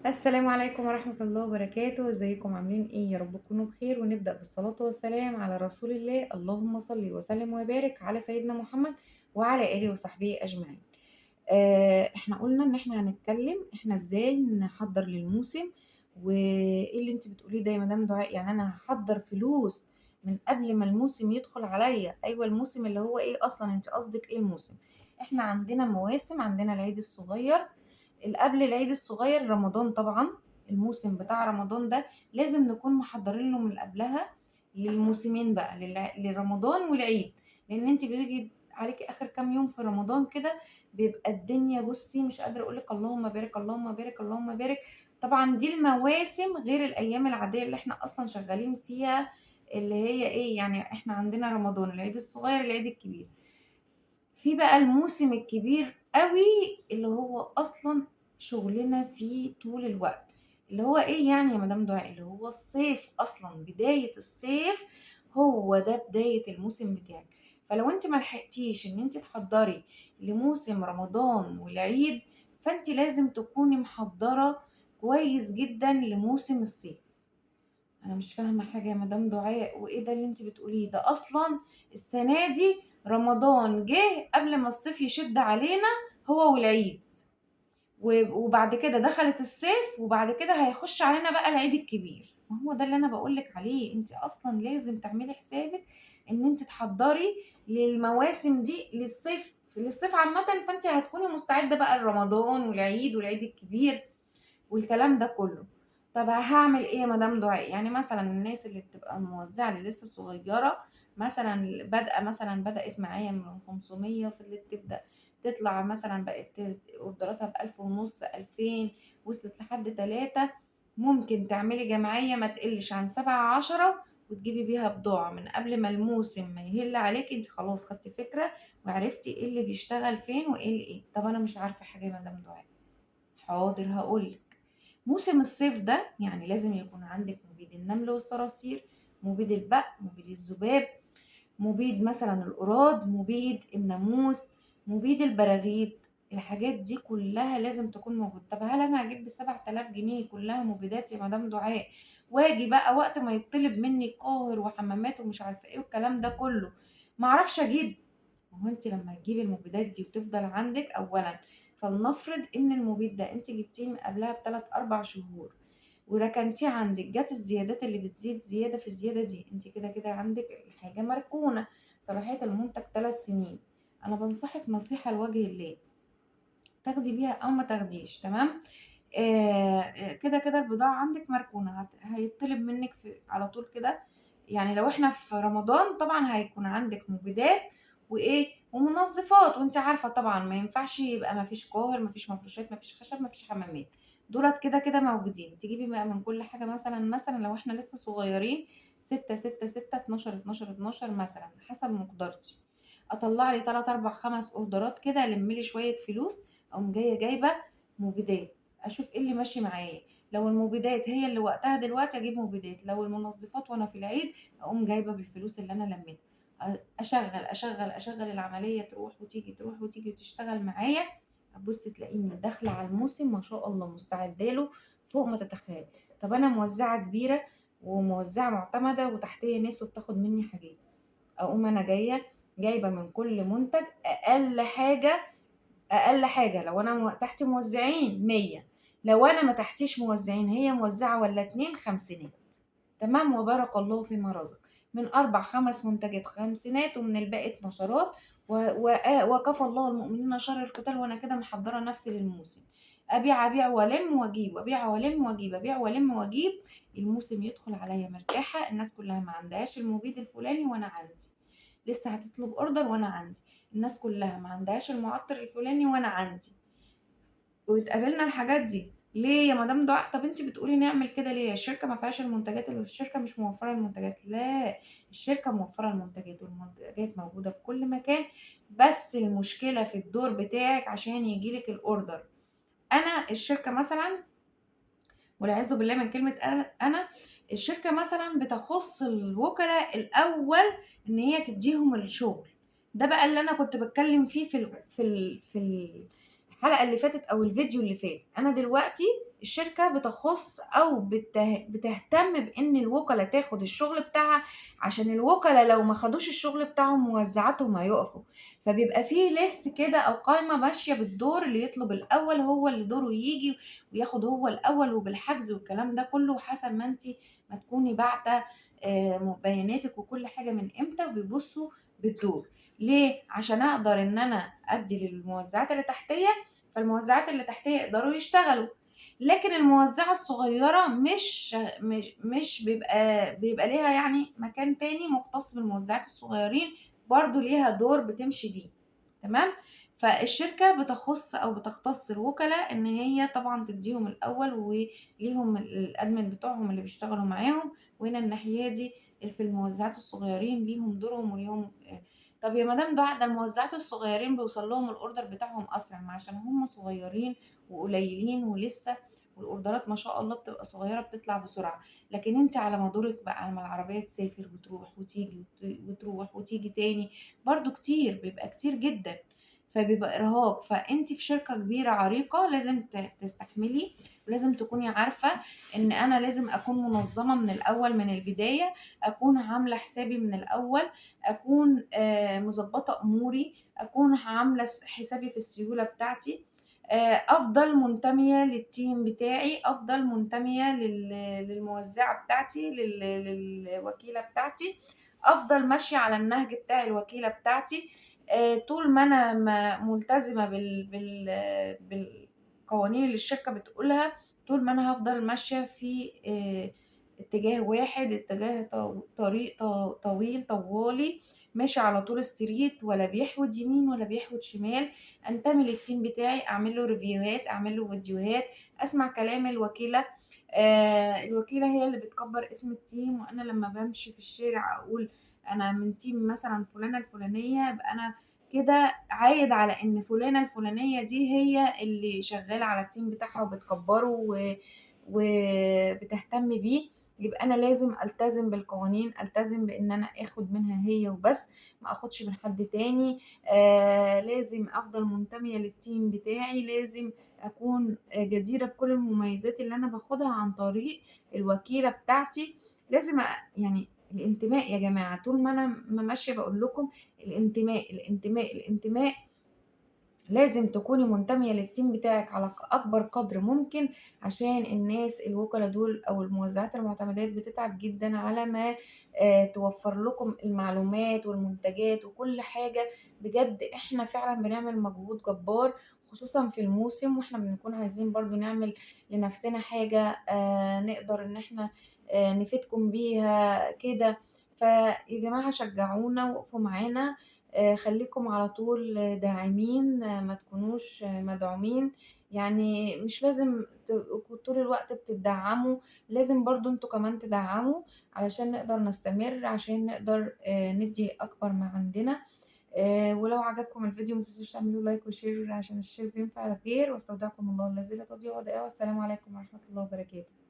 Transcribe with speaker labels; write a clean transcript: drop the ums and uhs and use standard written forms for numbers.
Speaker 1: السلام عليكم ورحمة الله وبركاته، ازيكم عاملين ايه؟ يا رب تكونوا بخير، ونبدأ بالصلاة والسلام على رسول الله. اللهم صل وسلم وبارك على سيدنا محمد وعلى آله وصحبه أجمعين. احنا قلنا ان احنا هنتكلم احنا ازاي نحضر للموسم. وايه اللي انت بتقوليه ده يا مدام دعاء؟ يعني انا هحضر فلوس من قبل ما الموسم يدخل عليا؟ ايوه، الموسم اللي هو ايه اصلا؟ انت قصدك ايه الموسم؟ احنا عندنا مواسم، عندنا العيد الصغير، قبل العيد الصغير رمضان طبعا. الموسم بتاع رمضان ده لازم نكون محضرين له من قبلها، للموسمين بقى، لرمضان والعيد. لان انت بيجي عليكي اخر كام يوم في رمضان كده، بيبقى الدنيا، بصي مش قادره اقولك، اللهم بارك اللهم بارك اللهم بارك. طبعا دي المواسم غير الايام العاديه اللي احنا اصلا شغالين فيها، اللي هي ايه يعني؟ احنا عندنا رمضان، العيد الصغير، العيد الكبير. في بقى الموسم الكبير قوي اللي هو اصلا شغلنا فيه طول الوقت، اللي هو ايه يعني يا مدام دعاء؟ اللي هو الصيف، اصلا بداية الصيف هو ده بداية الموسم بتاعك. فلو انت ملحقتيش ان انت تحضري لموسم رمضان والعيد، فانت لازم تكوني محضرة كويس جدا لموسم الصيف. انا مش فاهمه حاجه يا مدام دعاء، وايه ده اللي انت بتقوليه ده؟ اصلا السنه دي رمضان جه قبل ما الصيف يشد علينا، هو والعيد. وبعد كده دخلت الصيف، وبعد كده هيخش علينا بقى العيد الكبير. ما هو ده اللي انا بقولك عليه، انت اصلا لازم تعملي حسابك ان انت تحضري للمواسم دي، للصيف عامه. فانت هتكوني مستعده بقى لرمضان والعيد والعيد الكبير والكلام ده كله. طب هاعمل إيه يا مدام دعاء؟ يعني مثلًا الناس اللي بتبقى موزّعة اللي لسه صغيّرة، مثلًا بادئة، مثلًا بدأت معايا من 500، فضلت تبدأ تطلع، مثلًا بقت أوردراتها ب1500، 2000، وصلت لحد 3. ممكن تعملي جمعية ما تقلّش عن 7، 10، وتجيبي بيها بضاعة من قبل ما الموسم ما يهِل عليكِ. أنتِ خلاص خدتِ فكرة وعرفتِ إيه اللي بيشتغل فين وإيه اللي إيه. طب أنا مش عارفة حاجة يا مدام دعاء. حاضر هاقول لِك. موسم الصيف ده يعني لازم يكون عندِك مبيد النمل والصراصير، مبيد البق، مبيد الذباب، مبيد مثلًا القُراد، مبيد الناموس، مبيد البراغيث. الحاجات دي كلّها لازم تكون موجودة. طب هل أنا هاجيب ب7000 جنيه كلّها مبيدات يا مدام دعاء، وآجي بقى وقت ما يتطلب منّي قاهر وحمامات ومش عارفة إيه والكلام ده كلّه، ما أعرفش أجيب؟ ما هو أنتِ لمّا تجيبي المبيدات دي وتفضل عندِك، أولًا فلنفرض إن المبيد ده أنتِ جبتيه من قبلها ب3، 4 شهور، وركنتيه عندِك، جات الزيادات اللي بتزيد زيادة في الزيادة دي، أنتِ كده عندِك الحاجة مركونة، صلاحية المنتج 3 سنين. أنا بانصحِك نصيحة لوجه الله، تاخدي بيها أو ما تاخديش، تمام؟ كده البضاعة عندِك مركونة، هيتطلب منِّك على طول كده. يعني لو إحنا في رمضان طبعًا هيكون عندِك مبيدات وإيه، ومنظفات، وأنتِ عارفة طبعًا ما ينفعش يبقى ما فيش قاهر، ما فيش مفروشات، ما فيش خشب، ما فيش حمامات، دُولة كده موجودين. تجيبي بقى من كل حاجة، مثلًا لو إحنا لسه صغيرين 6، 6، 6، 12، 12، 12 مثلًا حسب مقدرتي. أطلّع لي 3، 4، 5 أوردرات كده، ألِم لي شوية فلوس، أقوم جايبة مبيدات، أشوف إيه اللي ماشي معايا. لو المبيدات هي اللي وقتها دلوقتي أجيب مبيدات، لو المنظفات وأنا في العيد أقوم جايبة بالفلوس اللي أنا لميتها. أشغّل العملية، تروح وتيجي، تروح وتيجي وتشتغل معايا. هتبُصّي تلاقيني داخلة على الموسم ما شاء الله مستعدة له فوق ما تتخيلي. طب أنا موزعة كبيرة وموزعة معتمدة وتحتيّا ناس وبتاخد مني حاجات، أقوم أنا جايبة من كل منتج أقل حاجة لو أنا تحتي موزعين 100، لو أنا ما تحتيش موزعين، هي موزعة والّا 2، خمسينات. تمام، وبارك الله فيما رزق. من 4، 5 منتجات خمسينات، ومن الباقي اتنشرات. وكفى الله المؤمنين شر القتال. وأنا كده محضرة نفسي للموسم، أبيع وألم وأجيب، أبيع وألم وأجيب، أبيع وألم وأجيب. الموسم يدخل عليَّ مرتاحة، الناس كلها ما عندهاش المبيد الفلاني وأنا عندي، لسه هتطلب أوردر وأنا عندي، الناس كلها ما عندهاش المعطر الفلاني وأنا عندي. وتقابلنا الحاجات دي ليه يا مدام دعاء؟ طب انت بتقولي نعمل كده ليه؟ الشركة ما فيهاش المنتجات، اللي الشركة مش موفرة المنتجات؟ لا، الشركة موفرة المنتجات، والمنتجات موجودة في كل مكان. بس المشكلة في الدور بتاعك عشان يجيلك الأوردر. أنا الشركة مثلا، والعياذ بالله من كلمة أنا، الشركة مثلًا بتخُص الوكلا الأول إن هي تدّيهم الشغل. ده بقى اللي أنا كنت باتكلّم فيه في الحلقة اللي فاتت أو الفيديو اللي فات. أنا دلوقتي الشركة بتخُص أو بتهتم بإن الوكلا تاخد الشغل بتاعها، عشان الوكلا لو ما خدوش الشغل بتاعهم موزعاتهم هيُقفوا، فبيبقى في list كده أو قايمة ماشية بالدور، اللي يطلب الأول هو اللي دوره ييجي وياخد هو الأول وبالحجز والكلام ده كله، وحسب ما أنتِ ما تكوني باعتة بياناتِك وكل حاجة من إمتى، وبيبصوا بالدور. ليه؟ عشان أقدر إن أنا أدّي للموزعات اللي تحتيّا، فالموزعات اللي تحتيّا يقدروا يشتغلوا. لكن الموزعة الصغيرة مش بيبقى ليها يعني مكان تاني مختص بالموزعات الصغيرين، برضه ليها دور بتمشي بيه، تمام. فالشركة بتخُص أو بتختص الوكلا إن هي طبعًا تدّيهم الأول، وليهم الadmin بتوعهم اللي بيشتغلوا معاهم، وهنا الناحية دي في الموزعات الصغيرين ليهم دورهم وليهم طب يا مدام ده الموزعات الصغيرين بيوصل لهم الorder بتاعهم أسرع، ما عشان هم صغيرين وقليلين ولسه، والأوردرات ما شاء الله بتبقى صغيرة بتطلع بسرعة. لكن أنتِ على ما دورِك بقى، أمّا العربية تسافر وتروح وتيجي وتروح وتيجي تاني، برضه كتير، بيبقى كتير جدًا، فبيبقى إرهاق. فأنتِ في شركة كبيرة عريقة لازم تستحملي، ولازم تكوني عارفة إن أنا لازم أكون منظمة من الأول من البداية، أكون عاملة حسابي من الأول، أكون مضبطة أموري، أكون عاملة حسابي في السيولة بتاعتي، أفضل منتمية للteam بتاعي، أفضل منتمية للموزعة بتاعتي، للوكيلة بتاعتي، أفضل ماشية على النهج بتاع الوكيلة بتاعتي. طول ما أنا ملتزمة بالقوانين اللي الشركة بتقولها، طول ما أنا هافضل ماشية في اتجاه واحد، اتجاه طريق طويل طوالي، ماشي على طول الستريت، ولا بيحود يمين ولا بيحود شمال. أنتمي للteam بتاعي، أعمل له ريفيوهات، أعمل له فيديوهات، أسمع كلام الوكيلة. الوكيلة هي اللي بتكبّر اسم الteam، وأنا لمّا بامشي في الشارع أقول أنا من team مثلًا فلانة الفلانية، يبقى أنا كده عايد على إن فلانة الفلانية دي هي اللي شغّالة على الteam بتاعها وبتكبّره وبتهتم بيه. يبقى أنا لازم ألتزم بالقوانين، ألتزم بإن أنا آخُد منها هي وبس، ما آخُدش من حد تاني. لازم أفضل منتمية للteam بتاعي، لازم أكون جديرة بكل المميزات اللي أنا باخدها عن طريق الوكيلة بتاعتي. لازم يعني الانتماء يا جماعة، طول ما أنا ماشية باقول لكم الانتماء، الانتماء، الانتماء. لازم تكوني منتمية للteam بتاعِك على أكبر قدر ممكن، عشان الناس الوكلا دول أو الموزعات المعتمدات بتتعب جدًا على ما توفّر لكم المعلومات والمنتجات وكل حاجة. بجد إحنا فعلًا بنعمل مجهود جبار، خصوصًا في الموسم، وإحنا بنكون عايزين برضه نعمل لنفسنا حاجة نقدر إن إحنا نفيدكم بيها كده. فيا جماعة شجعونا وقفوا معانا، خلّيكم على طول داعمين، ما تكونوش مدعومين. يعني مش لازم تبقوا طول الوقت بتدعّموا، لازم برضه أنتم كمان تدعّموا علشان نقدر نستمر، عشان نقدر ندّي أكبر ما عندنا. ولو عجبكم الفيديو ما تنسوش تعملوا لايك وشير عشان الشير بينفع الغير، واستودعكم الله الذي لا تضيع ودائعه، والسلام عليكم ورحمة الله وبركاته.